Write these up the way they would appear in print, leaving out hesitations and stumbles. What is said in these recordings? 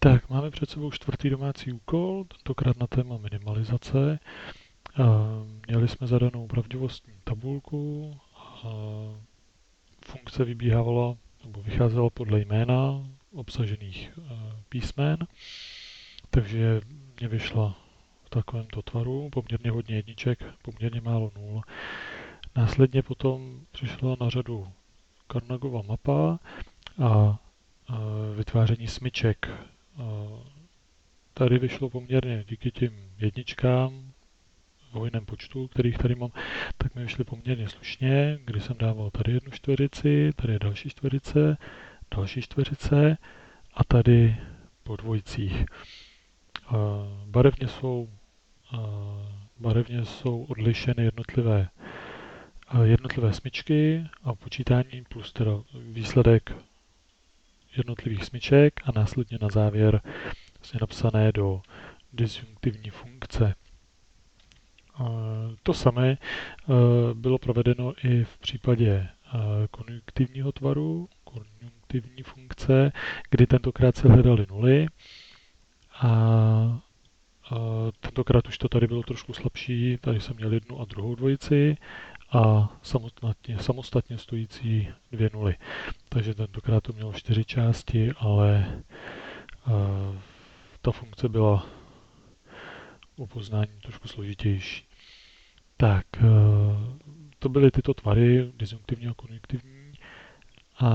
Tak, máme před sebou čtvrtý domácí úkol, tentokrát na téma minimalizace. Měli jsme zadanou pravdivostní tabulku, funkce vybíhávala nebo vycházela podle jména obsažených písmen, takže mě vyšla v takovémto tvaru, poměrně hodně jedniček, poměrně málo nul. Následně potom přišla na řadu Carnagova mapa a vytváření smyček. Tady vyšlo poměrně díky těm jedničkám v hojném počtu, kterých tady mám, tak mi vyšly poměrně slušně, kdy jsem dával tady jednu čtveřici, tady je další čtveřice a tady po dvojicích. Barevně jsou, barevně jsou odlišeny jednotlivé smyčky a počítání plus teda výsledek jednotlivých smyček a následně na závěr vlastně napsané do disjunktivní funkce. To samé bylo provedeno i v případě konjunktivního tvaru, konjunktivní funkce, kdy tentokrát se hledaly nuly a tentokrát už to tady bylo trošku slabší, tady jsem měl jednu a druhou dvojici a samostatně stojící dvě nuly. Takže tentokrát to mělo 4 části, ale ta funkce byla u poznání trošku složitější. Tak, to byly tyto tvary, disjunktivní a konjunktivní. A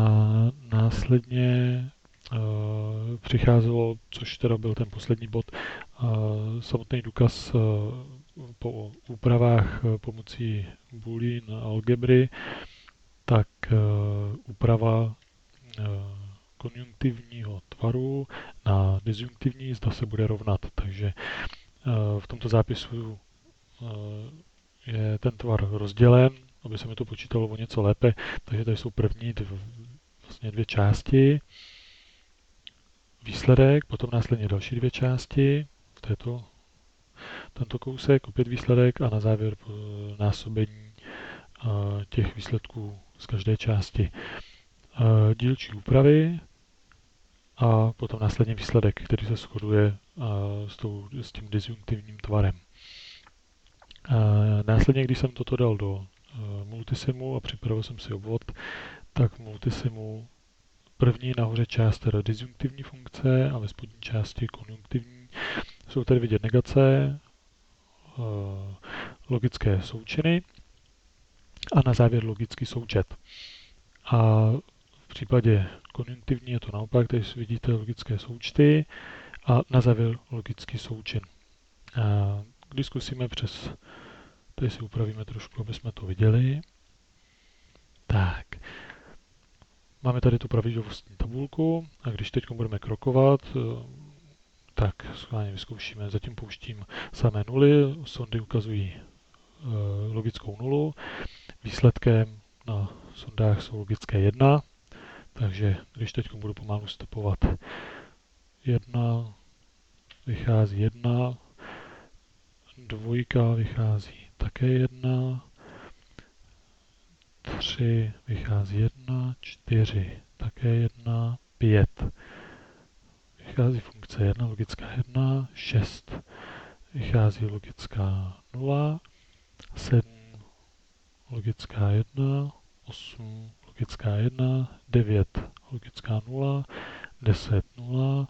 následně přicházelo, což teda byl ten poslední bod, samotný důkaz po úpravách pomocí boolean algebry, tak úprava konjunktivního tvaru na disjunktivní, zda se bude rovnat. Takže v tomto zápisu je ten tvar rozdělen, aby se mi to počítalo o něco lépe, takže tady jsou první vlastně dvě části, výsledek, potom následně další dvě části, tento kousek, opět výsledek a na závěr násobení těch výsledků z každé části. Dílčí úpravy a potom následně výsledek, který se shoduje s tím disjunktivním tvarem. Následně, když jsem toto dal do multisimu a připravil jsem si obvod, tak v multisimu první nahoře část teda disjunktivní funkce a ve spodní části konjunktivní. Jsou tady vidět negace, logické součiny a na závěr logický součet. A v případě konjunktivní je to naopak, tady vidíte logické součty a na závěr logický součin. Když zkusíme tady si upravíme trošku, aby jsme to viděli. Tak. Máme tady tu pravdivostní tabulku a když teď budeme krokovat, tak schválně vyzkoušíme. Zatím pouštím samé nuly, sondy ukazují logickou nulu. Výsledkem na sondách jsou logické 1, takže když teď budu pomalu stopovat 1, vychází 1, dvojka vychází také 1, 3 vychází 1, 4 také 1, 5 vychází funkce 1, logická 1, 6 vychází logická 0, 7 logická 1, 8 logická 1, 9 logická 0, 10 0,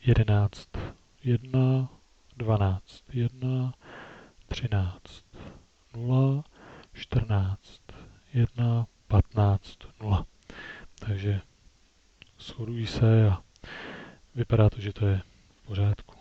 11 1, 12 1, 13 0, 14 1, 15 0. Takže shodují se a vypadá to, že to je v pořádku.